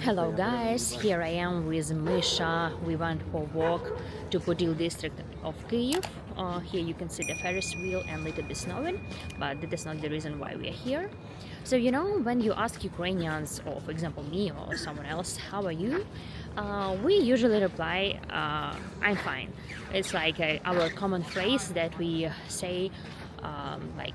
Hello guys, here I am with Misha. We went for a walk to Podil district of Kyiv. Here you can see the Ferris wheel and little bit snowing, but that is not the reason why we are here. So when you ask Ukrainians, or for example me or someone else, how are you? We usually reply, I'm fine. It's like our common phrase that we say, like,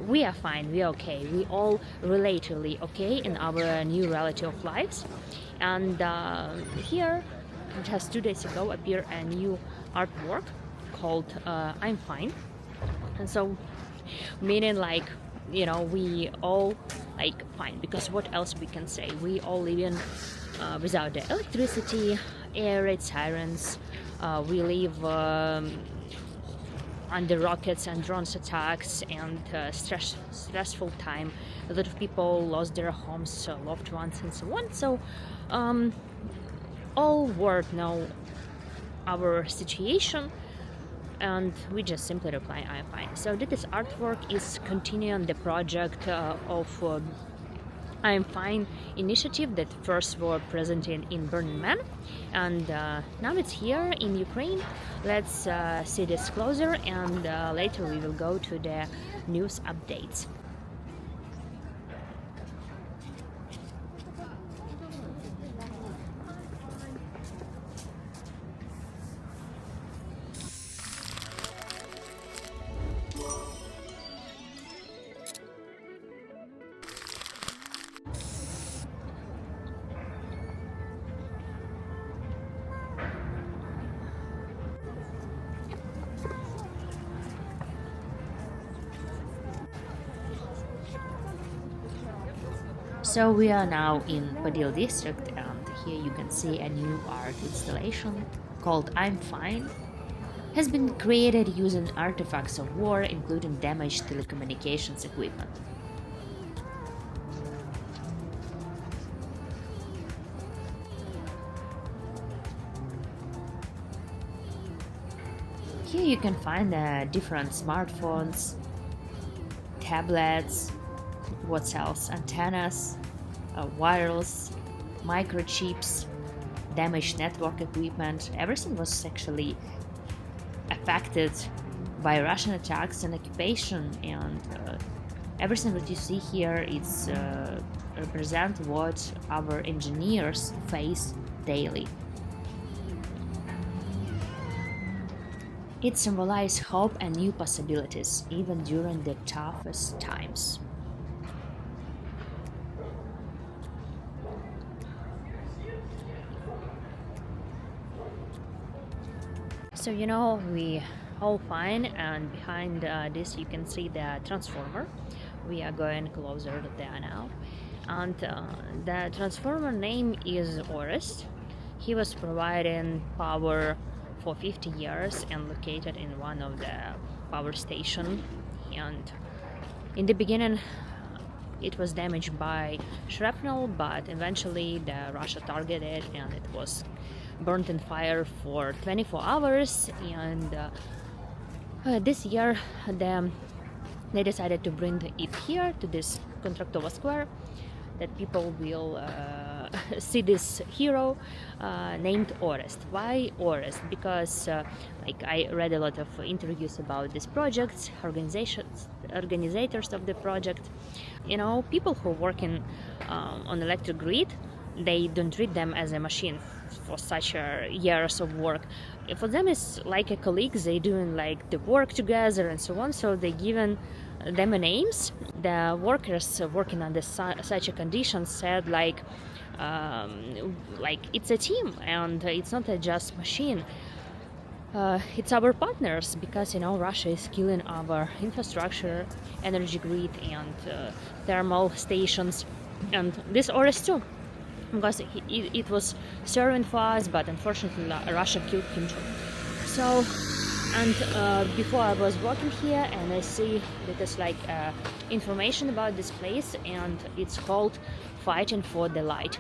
we are fine, we are okay, we all relatively okay in our new reality of lives. And here, just 2 days ago, appeared a new artwork called I'm Fine. And so, meaning like, we all like fine, because what else we can say? We all live in without the electricity, air raid, sirens, we live under rockets and drones attacks, and stressful time. A lot of people lost their homes, loved ones, and so on. So all world know our situation, and we just simply reply I'm fine. So this artwork is continuing the project of I'm Fine initiative that first were presented in Burning Man, and now it's here in Ukraine. Let's see this closer, and later we will go to the news updates. So we are now in Podil district, and here you can see a new art installation called I'm Fine. Has been created using artifacts of war, including damaged telecommunications equipment. Here you can find different smartphones, tablets, what else, antennas, wireless, microchips, damaged network equipment. Everything was actually affected by Russian attacks and occupation, and everything that you see here is represent what our engineers face daily. It symbolizes hope and new possibilities, even during the toughest times. So we all fine, and behind this you can see the transformer. We are going closer there now, and the transformer name is Orest. He was providing power for 50 years and located in one of the power station, and in the beginning it was damaged by shrapnel, but eventually the Russia targeted and it was burnt in fire for 24 hours. And this year they decided to bring it here to this Contractova Square, that people will see this hero named Orest. Why Orest? Because I read a lot of interviews about this project, organizers of the project. People who work on electric grid, they don't treat them as a machine for such years of work. For them it's like a colleagues, they doing like the work together and so on, so they given them names. The workers working under such a condition said like it's a team, and it's not a just machine. It's our partners, because Russia is killing our infrastructure, energy grid, and thermal stations, and this Orest too, because it was serving for us, but unfortunately Russia killed him too. So, and before I was walking here, and I see that there's information about this place, and it's called Fighting for the Light.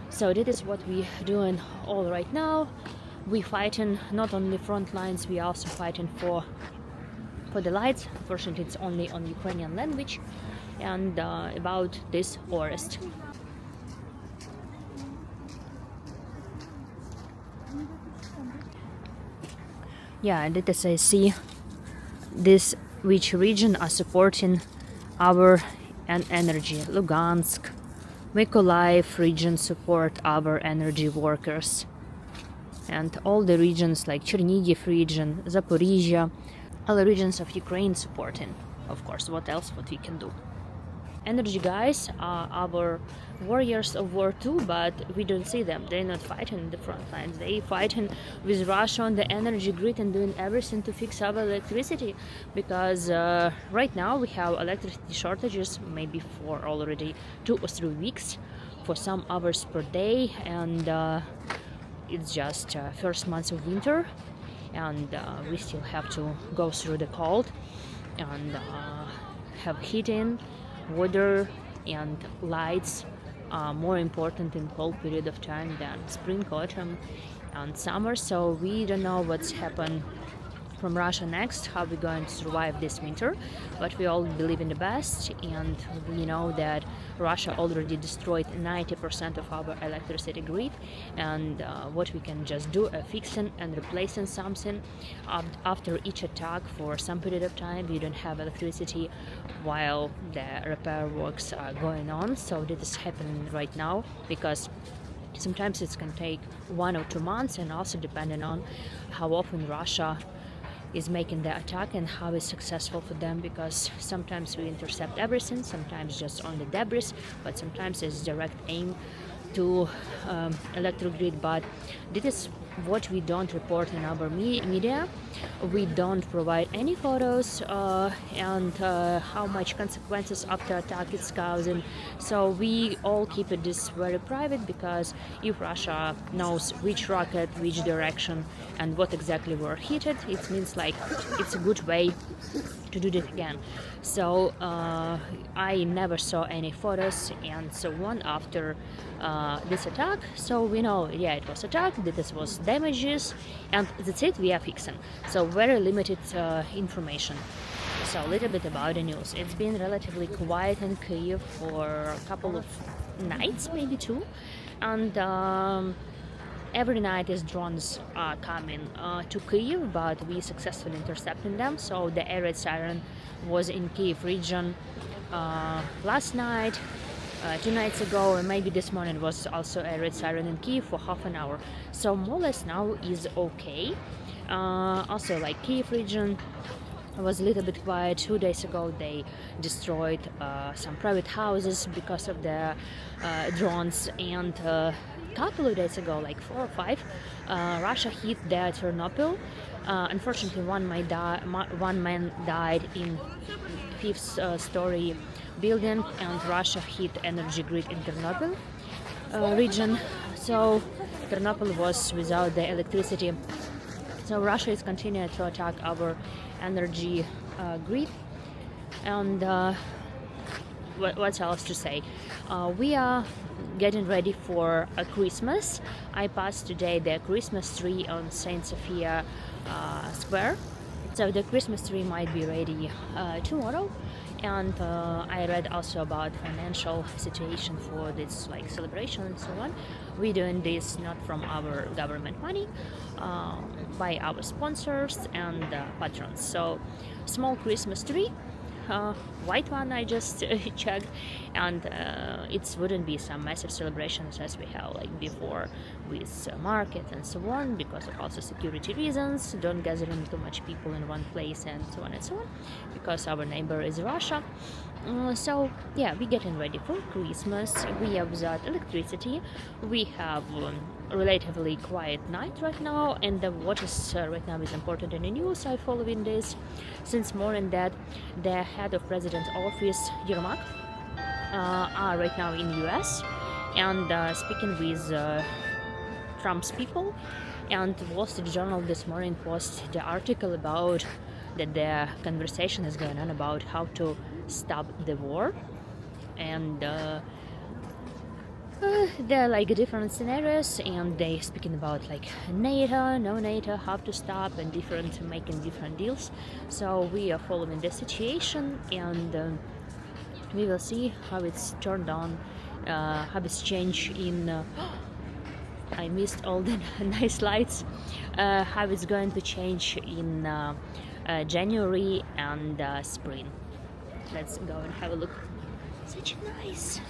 So that is what we doing all right now. We fighting not only front lines, we also fighting for the lights. Unfortunately it's only on Ukrainian language, and about this Orest. Yeah, and as I see, this which region are supporting our energy. Lugansk, Mykolaiv region support our energy workers, and all the regions like Chernihiv region, Zaporizhia, all the regions of Ukraine supporting. Of course, what we can do? Energy guys are our warriors of war too, but we don't see them. They're not fighting in the front lines. They fighting with Russia on the energy grid and doing everything to fix our electricity, because right now we have electricity shortages, maybe for already 2 or 3 weeks, for some hours per day, and it's just first months of winter, and we still have to go through the cold and have heating, water, and lights are more important in cold period of time than spring, autumn, and summer. So we don't know what's happened from Russia next, how we're going to survive this winter, but we all believe in the best, and we know that Russia already destroyed 90% of our electricity grid, and what we can just do fixing and replacing something after each attack. For some period of time we don't have electricity while the repair works are going on, so this is happening right now, because sometimes it can take 1 or 2 months, and also depending on how often Russia is making the attack and how it's successful for them, because sometimes we intercept everything, sometimes just on the debris, but sometimes it's direct aim to electric grid. But this is what we don't report in our media. We don't provide any photos and how much consequences after attack it's causing. So we all keep this very private, because if Russia knows which rocket, which direction, and what exactly were hit, it means like it's a good way to do it again. So I never saw any photos and so on after this attack, so we know, yeah, it was attack, this was damages, and that's it, we are fixing. So very limited information. So a little bit about the news. It's been relatively quiet in Kyiv for a couple of nights, maybe 2, and every night is drones coming to Kyiv, but we successfully intercepting them. So the air raid siren was in Kyiv region last night, 2 nights ago, and maybe this morning was also air raid siren in Kyiv for half an hour. So more or less now is okay. Also, like Kyiv region was a little bit quiet. 2 days ago they destroyed some private houses because of the drones, and couple of days ago, like 4 or 5, Russia hit the Chernobyl. Unfortunately, one man died in 5th story building, and Russia hit energy grid in Chernobyl region. So Chernobyl was without the electricity. So Russia is continuing to attack our energy grid. And what else to say? We are getting ready for a Christmas. I passed today the Christmas tree on Saint Sophia Square. So the Christmas tree might be ready tomorrow. And I read also about financial situation for this like celebration and so on. We're doing this not from our government money, by our sponsors and patrons. So small Christmas tree, white one I just checked, and it wouldn't be some massive celebrations as we have like before with market and so on, because of also security reasons. Don't gather in too much people in one place and so on, because our neighbor is Russia. So yeah, we're getting ready for Christmas. We have without electricity. We have relatively quiet night right now, and what is right now is important in the news. I following this since morning that the head of president's office, Yermak, are right now in US and speaking with Trump's people. And Wall Street Journal this morning posted the article about that the conversation is going on about how to stop the war, and there are like different scenarios, and they speaking about like NATO, no NATO, how to stop, and making different deals. So we are following the situation, and we will see how it's turned on, how it's changed in I missed all the nice lights. How it's going to change in January and spring. Let's go and have a look. Such nice.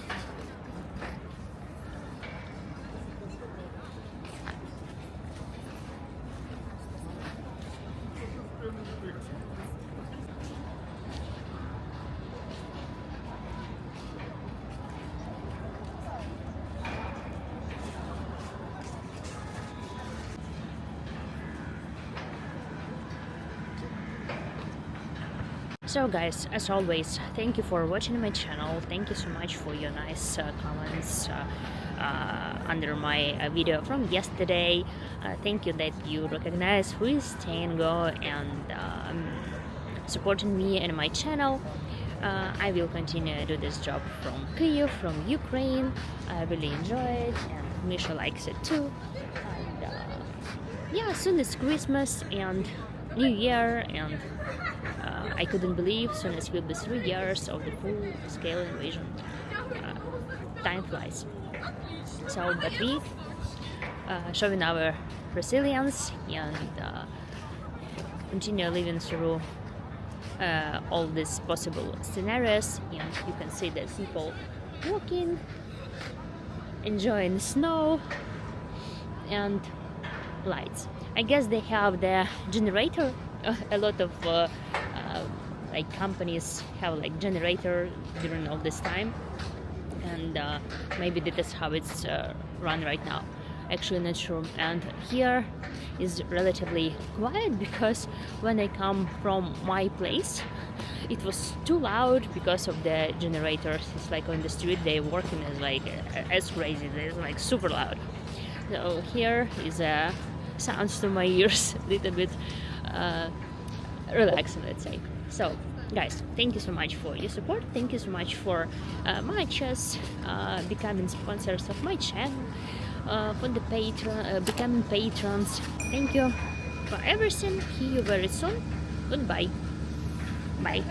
So guys, as always, thank you for watching my channel. Thank you so much for your nice comments under my video from yesterday. Thank you that you recognize who is Tango and supporting me and my channel. I will continue to do this job from Kyiv, from Ukraine. I really enjoy it, and Misha likes it too. And yeah, soon it's Christmas and New Year, and I couldn't believe soon as will be 3 years of the full-scale invasion. Time flies. So, but we showing our resilience and continue living through all these possible scenarios. And you can see the people walking, enjoying snow and lights. I guess they have the generator. A lot of like companies have like generator during all this time, and maybe that is how it's run right now. Actually not sure. And here is relatively quiet because when I come from my place it was too loud because of the generators. It's like on the street they working as like as crazy. It's like super loud. So here is sounds to my ears a little bit relaxing, let's say. So guys, thank you so much for your support. Thank you so much for matches, becoming sponsors of my channel, for the patron, becoming patrons. Thank you for everything. See you very soon. Goodbye. Bye.